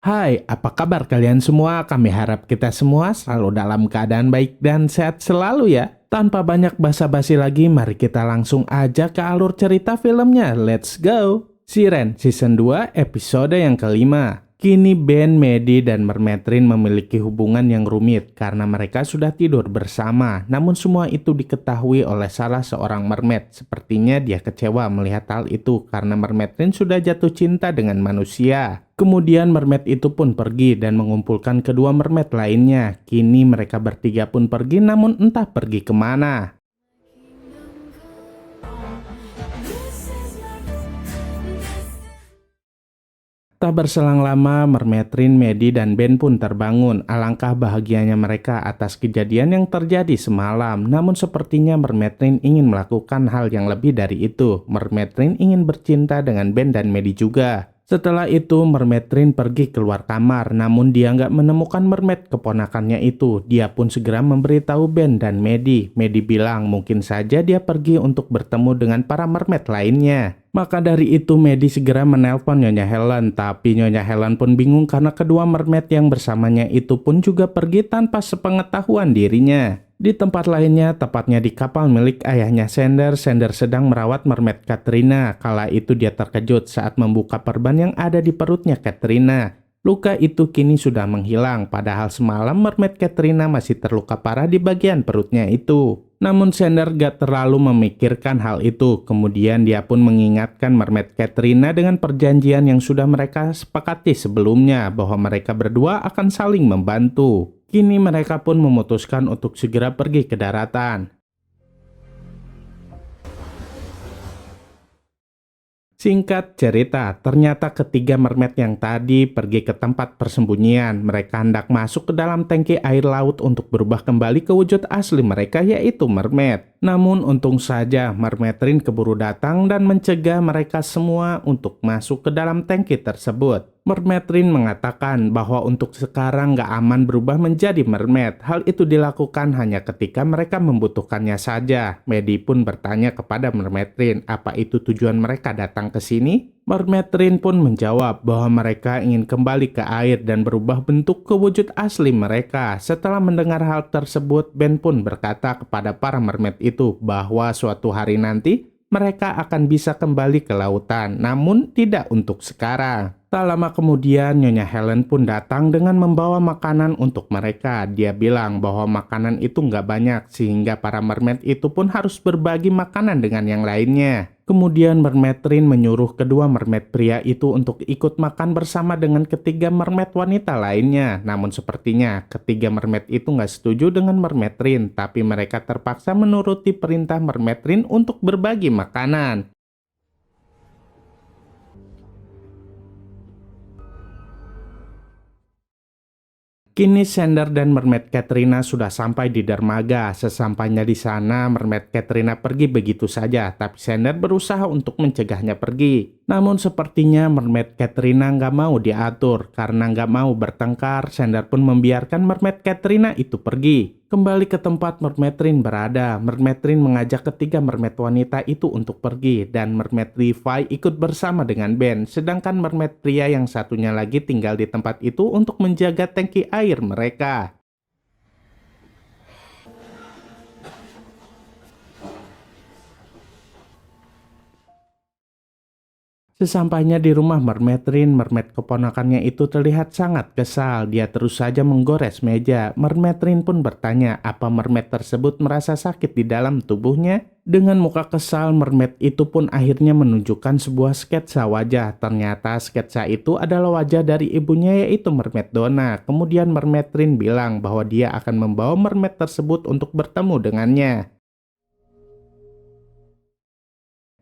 Hai, apa kabar kalian semua? Kami harap kita semua selalu dalam keadaan baik dan sehat selalu ya. Tanpa banyak basa-basi lagi, mari kita langsung aja ke alur cerita filmnya. Let's go! Siren Season 2 episode yang kelima. Kini Ben, Maddie, dan Mermaid memiliki hubungan yang rumit karena mereka sudah tidur bersama. Namun semua itu diketahui oleh salah seorang mermaid. Sepertinya dia kecewa melihat hal itu karena Mermaid sudah jatuh cinta dengan manusia. Kemudian mermaid itu pun pergi dan mengumpulkan kedua mermaid lainnya. Kini mereka bertiga pun pergi, namun entah pergi kemana. Tak berselang lama, Mermaid, Maddie, dan Ben pun terbangun. Alangkah bahagianya mereka atas kejadian yang terjadi semalam. Namun sepertinya Mermaid ingin melakukan hal yang lebih dari itu. Mermaid ingin bercinta dengan Ben dan Maddie juga. Setelah itu, Mermaid pergi keluar kamar, namun dia nggak menemukan Mermaid keponakannya itu. Dia pun segera memberitahu Ben dan Maddie. Maddie bilang mungkin saja dia pergi untuk bertemu dengan para mermaid lainnya. Maka dari itu Maddie segera menelpon Nyonya Helen, tapi Nyonya Helen pun bingung karena kedua mermaid yang bersamanya itu pun juga pergi tanpa sepengetahuan dirinya. Di tempat lainnya, tepatnya di kapal milik ayahnya Xander sedang merawat mermaid Katrina. Kala itu dia terkejut saat membuka perban yang ada di perutnya Katrina. Luka itu kini sudah menghilang, padahal semalam mermaid Katrina masih terluka parah di bagian perutnya itu. Namun Xander gak terlalu memikirkan hal itu. Kemudian dia pun mengingatkan mermaid Katrina dengan perjanjian yang sudah mereka sepakati sebelumnya bahwa mereka berdua akan saling membantu. Kini mereka pun memutuskan untuk segera pergi ke daratan. Singkat cerita, ternyata ketiga mermaid yang tadi pergi ke tempat persembunyian. Mereka hendak masuk ke dalam tangki air laut untuk berubah kembali ke wujud asli mereka, yaitu mermaid. Namun untung saja Mermaid keburu datang dan mencegah mereka semua untuk masuk ke dalam tangki tersebut. Mermaid mengatakan bahwa untuk sekarang nggak aman berubah menjadi mermaid. Hal itu dilakukan hanya ketika mereka membutuhkannya saja. Maddie pun bertanya kepada Mermaid apa itu tujuan mereka datang ke sini. Mermaid pun menjawab bahwa mereka ingin kembali ke air dan berubah bentuk ke wujud asli mereka. Setelah mendengar hal tersebut, Ben pun berkata kepada para mermaid itu bahwa suatu hari nanti mereka akan bisa kembali ke lautan, namun tidak untuk sekarang. Tak lama kemudian, Nyonya Helen pun datang dengan membawa makanan untuk mereka. Dia bilang bahwa makanan itu nggak banyak, sehingga para mermaid itu pun harus berbagi makanan dengan yang lainnya. Kemudian Mermaid menyuruh kedua mermaid pria itu untuk ikut makan bersama dengan ketiga mermaid wanita lainnya. Namun sepertinya ketiga mermaid itu nggak setuju dengan Mermaid tapi mereka terpaksa menuruti perintah Mermaid untuk berbagi makanan. Kini Xander dan Mermaid Katrina sudah sampai di dermaga. Sesampainya di sana, Mermaid Katrina pergi begitu saja, tapi Xander berusaha untuk mencegahnya pergi. Namun sepertinya Mermaid Katrina nggak mau diatur. Karena nggak mau bertengkar, Xander pun membiarkan Mermaid Katrina itu pergi. Kembali ke tempat Mermaid berada, Mermaid mengajak ketiga mermaid wanita itu untuk pergi, dan Mermaid Levi ikut bersama dengan Ben, sedangkan mermaid pria yang satunya lagi tinggal di tempat itu untuk menjaga tangki air mereka. Sesampainya di rumah Mermaid mermaid keponakannya itu terlihat sangat kesal. Dia terus saja menggores meja. Mermaid pun bertanya apa mermaid tersebut merasa sakit di dalam tubuhnya. Dengan muka kesal, mermaid itu pun akhirnya menunjukkan sebuah sketsa wajah. Ternyata sketsa itu adalah wajah dari ibunya, yaitu Mermaid Donna. Kemudian Mermaid bilang bahwa dia akan membawa mermaid tersebut untuk bertemu dengannya.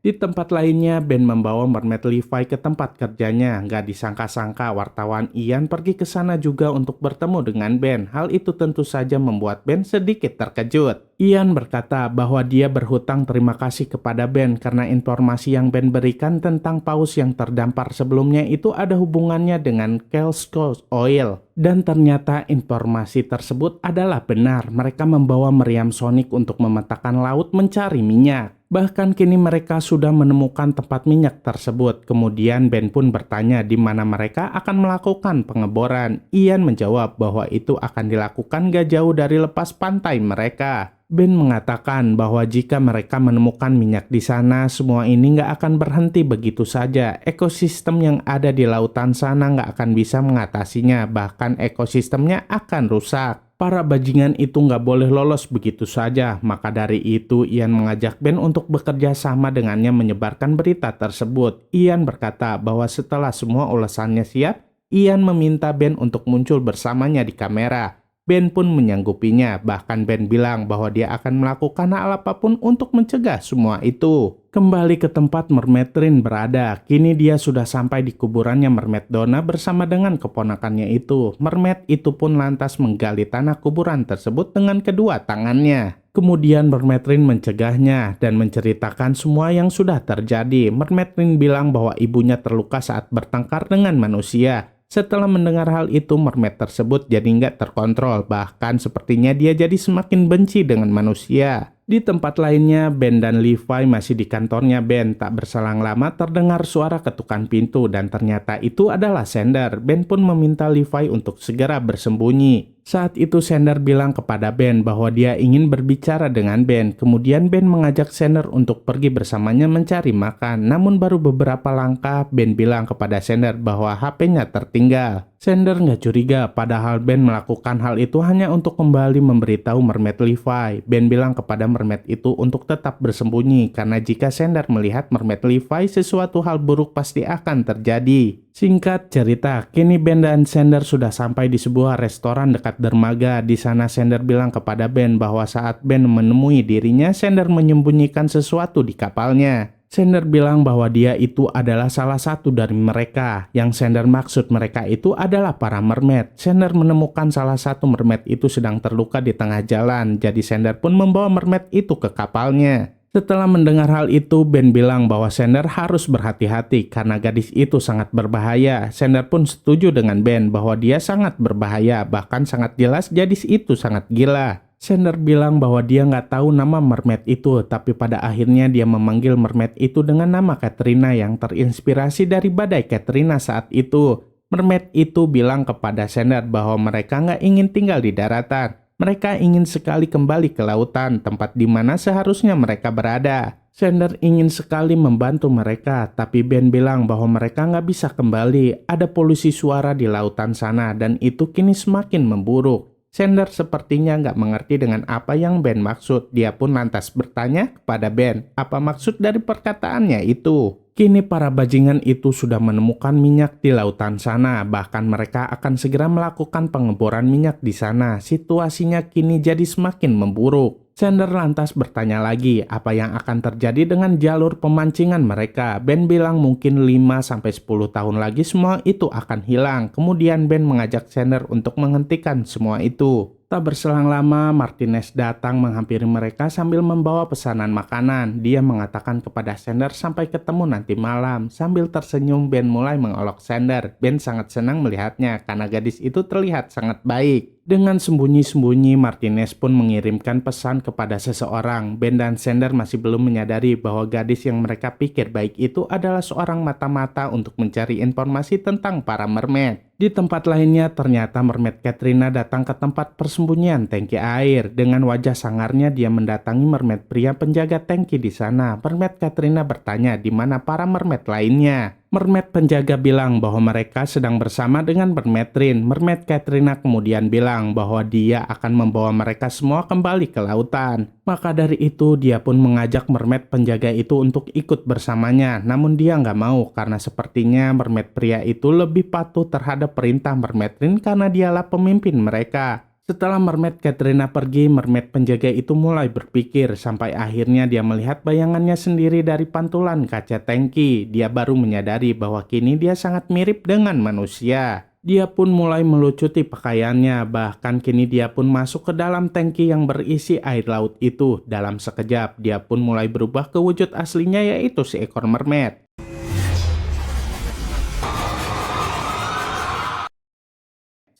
Di tempat lainnya, Ben membawa Mermaid Levi ke tempat kerjanya. Nggak disangka-sangka wartawan Ian pergi ke sana juga untuk bertemu dengan Ben. Hal itu tentu saja membuat Ben sedikit terkejut. Ian berkata bahwa dia berhutang terima kasih kepada Ben karena informasi yang Ben berikan tentang paus yang terdampar sebelumnya itu ada hubungannya dengan Kelsko Oil. Dan ternyata informasi tersebut adalah benar. Mereka membawa meriam sonik untuk memetakan laut mencari minyak. Bahkan kini mereka sudah menemukan tempat minyak tersebut. Kemudian Ben pun bertanya di mana mereka akan melakukan pengeboran. Ian menjawab bahwa itu akan dilakukan gak jauh dari lepas pantai mereka. Ben mengatakan bahwa jika mereka menemukan minyak di sana, semua ini nggak akan berhenti begitu saja. Ekosistem yang ada di lautan sana nggak akan bisa mengatasinya, bahkan ekosistemnya akan rusak. Para bajingan itu nggak boleh lolos begitu saja. Maka dari itu Ian mengajak Ben untuk bekerja sama dengannya menyebarkan berita tersebut. Ian berkata bahwa setelah semua ulasannya siap, Ian meminta Ben untuk muncul bersamanya di kamera. Ben pun menyanggupinya, bahkan Ben bilang bahwa dia akan melakukan hal apapun untuk mencegah semua itu. Kembali ke tempat Mermaid Rin berada, kini dia sudah sampai di kuburannya Mermaid Donna bersama dengan keponakannya itu. Mermaid itu pun lantas menggali tanah kuburan tersebut dengan kedua tangannya. Kemudian Mermaid Rin mencegahnya dan menceritakan semua yang sudah terjadi. Mermaid Rin bilang bahwa ibunya terluka saat bertengkar dengan manusia. Setelah mendengar hal itu, mermaid tersebut jadi nggak terkontrol. Bahkan sepertinya dia jadi semakin benci dengan manusia. Di tempat lainnya, Ben dan Levi masih di kantornya Ben. Tak berselang lama terdengar suara ketukan pintu dan ternyata itu adalah Xander. Ben pun meminta Levi untuk segera bersembunyi. Saat itu Xander bilang kepada Ben bahwa dia ingin berbicara dengan Ben. Kemudian Ben mengajak Xander untuk pergi bersamanya mencari makan. Namun baru beberapa langkah, Ben bilang kepada Xander bahwa HP-nya tertinggal. Xander nggak curiga, padahal Ben melakukan hal itu hanya untuk kembali memberitahu Mermaid Levi. Ben bilang kepada Mermaid itu untuk tetap bersembunyi, karena jika Xander melihat Mermaid Levi, sesuatu hal buruk pasti akan terjadi. Singkat cerita, kini Ben dan Xander sudah sampai di sebuah restoran dekat dermaga. Di sana Xander bilang kepada Ben bahwa saat Ben menemui dirinya, Xander menyembunyikan sesuatu di kapalnya. Xander bilang bahwa dia itu adalah salah satu dari mereka. Yang Xander maksud mereka itu adalah para mermaid. Xander menemukan salah satu mermaid itu sedang terluka di tengah jalan. Jadi Xander pun membawa mermaid itu ke kapalnya. Setelah mendengar hal itu, Ben bilang bahwa Xander harus berhati-hati karena gadis itu sangat berbahaya. Xander pun setuju dengan Ben bahwa dia sangat berbahaya, bahkan sangat jelas gadis itu sangat gila. Xander bilang bahwa dia nggak tahu nama mermaid itu, tapi pada akhirnya dia memanggil mermaid itu dengan nama Katrina yang terinspirasi dari badai Katrina saat itu. Mermaid itu bilang kepada Xander bahwa mereka nggak ingin tinggal di daratan. Mereka ingin sekali kembali ke lautan, tempat di mana seharusnya mereka berada. Xander ingin sekali membantu mereka, tapi Ben bilang bahwa mereka nggak bisa kembali. Ada polusi suara di lautan sana dan itu kini semakin memburuk. Xander sepertinya nggak mengerti dengan apa yang Ben maksud. Dia pun lantas bertanya kepada Ben, apa maksud dari perkataannya itu? Kini para bajingan itu sudah menemukan minyak di lautan sana. Bahkan mereka akan segera melakukan pengeboran minyak di sana. Situasinya kini jadi semakin memburuk. Xander lantas bertanya lagi apa yang akan terjadi dengan jalur pemancingan mereka. Ben bilang mungkin 5-10 tahun lagi semua itu akan hilang. Kemudian Ben mengajak Xander untuk menghentikan semua itu. Tak berselang lama, Martinez datang menghampiri mereka sambil membawa pesanan makanan. Dia mengatakan kepada Xander sampai ketemu nanti malam. Sambil tersenyum, Ben mulai mengolok Xander. Ben sangat senang melihatnya karena gadis itu terlihat sangat baik. Dengan sembunyi-sembunyi, Martinez pun mengirimkan pesan kepada seseorang. Ben dan Xander masih belum menyadari bahwa gadis yang mereka pikir baik itu adalah seorang mata-mata untuk mencari informasi tentang para mermaid. Di tempat lainnya, ternyata mermaid Katrina datang ke tempat persembunyian tangki air. Dengan wajah sangarnya, dia mendatangi mermaid pria penjaga tangki di sana. Mermaid Katrina bertanya di mana para mermaid lainnya. Mermaid penjaga bilang bahwa mereka sedang bersama dengan Mermaid Rin. Mermaid Katrina kemudian bilang bahwa dia akan membawa mereka semua kembali ke lautan. Maka dari itu dia pun mengajak mermaid penjaga itu untuk ikut bersamanya. Namun dia nggak mau karena sepertinya mermaid pria itu lebih patuh terhadap perintah Mermaid Rin karena dialah pemimpin mereka. Setelah mermaid Katrina pergi, mermaid penjaga itu mulai berpikir sampai akhirnya dia melihat bayangannya sendiri dari pantulan kaca tangki. Dia baru menyadari bahwa kini dia sangat mirip dengan manusia. Dia pun mulai melucuti pakaiannya, bahkan kini dia pun masuk ke dalam tangki yang berisi air laut itu. Dalam sekejap, dia pun mulai berubah ke wujud aslinya yaitu seekor mermaid.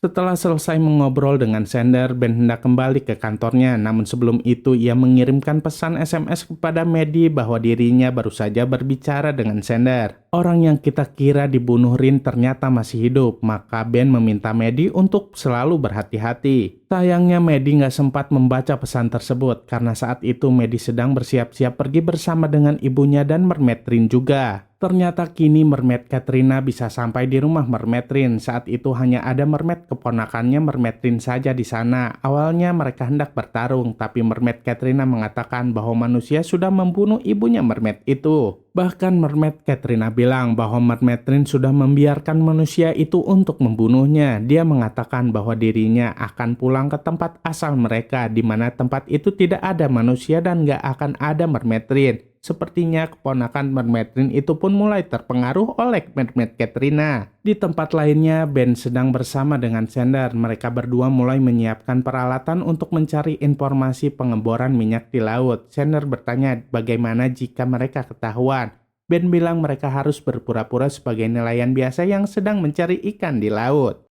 Setelah selesai mengobrol dengan Sander, Ben hendak kembali ke kantornya. Namun sebelum itu ia mengirimkan pesan SMS kepada Maddie bahwa dirinya baru saja berbicara dengan Sander. Orang yang kita kira dibunuh Rin ternyata masih hidup, maka Ben meminta Maddie untuk selalu berhati-hati. Sayangnya Maddie nggak sempat membaca pesan tersebut karena saat itu Maddie sedang bersiap-siap pergi bersama dengan ibunya dan Mermaid Rin juga. Ternyata kini Mermaid Katrina bisa sampai di rumah Mermaid Rin. Saat itu hanya ada Mermaid keponakannya Mermaid Rin saja di sana. Awalnya mereka hendak bertarung, tapi Mermaid Katrina mengatakan bahwa manusia sudah membunuh ibunya Mermaid itu. Bahkan Mermaid Katrina bilang bahwa Mermaid Rin sudah membiarkan manusia itu untuk membunuhnya. Dia mengatakan bahwa dirinya akan pulang ke tempat asal mereka, di mana tempat itu tidak ada manusia dan gak akan ada Mermaid Rin. Sepertinya keponakan Mermaid Rin itu pun mulai terpengaruh oleh Mermaid Katrina. Di tempat lainnya, Ben sedang bersama dengan Sander. Mereka berdua mulai menyiapkan peralatan untuk mencari informasi pengeboran minyak di laut. Sander bertanya bagaimana jika mereka ketahuan. Ben bilang mereka harus berpura-pura sebagai nelayan biasa yang sedang mencari ikan di laut.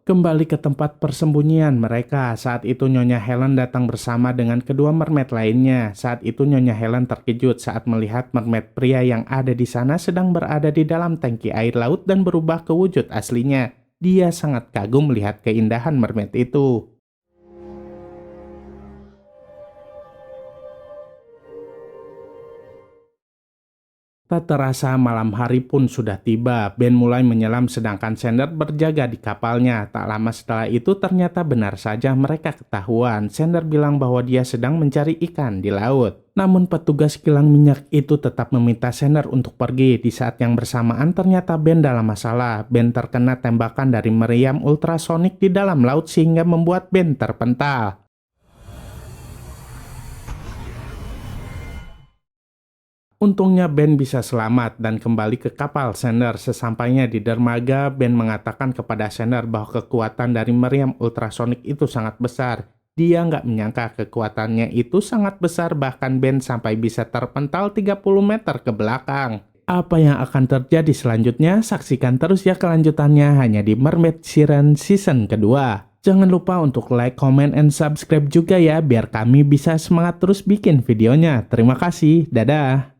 Kembali ke tempat persembunyian mereka. Saat itu Nyonya Helen datang bersama dengan kedua mermaid lainnya. Saat itu Nyonya Helen terkejut saat melihat mermaid pria yang ada di sana sedang berada di dalam tangki air laut dan berubah ke wujud aslinya. Dia sangat kagum melihat keindahan mermaid itu. Tak terasa malam hari pun sudah tiba. Ben mulai menyelam sedangkan Sander berjaga di kapalnya. Tak lama setelah itu ternyata benar saja mereka ketahuan. Sander bilang bahwa dia sedang mencari ikan di laut. Namun petugas kilang minyak itu tetap meminta Sander untuk pergi. Di saat yang bersamaan ternyata Ben dalam masalah. Ben terkena tembakan dari meriam ultrasonik di dalam laut sehingga membuat Ben terpental. Untungnya Ben bisa selamat dan kembali ke kapal Sander. Sesampainya di dermaga, Ben mengatakan kepada Sander bahwa kekuatan dari meriam ultrasonik itu sangat besar. Dia nggak menyangka kekuatannya itu sangat besar, bahkan Ben sampai bisa terpental 30 meter ke belakang. Apa yang akan terjadi selanjutnya? Saksikan terus ya kelanjutannya hanya di Mermaid Siren season kedua. Jangan lupa untuk like, comment, and subscribe juga ya biar kami bisa semangat terus bikin videonya. Terima kasih, dadah!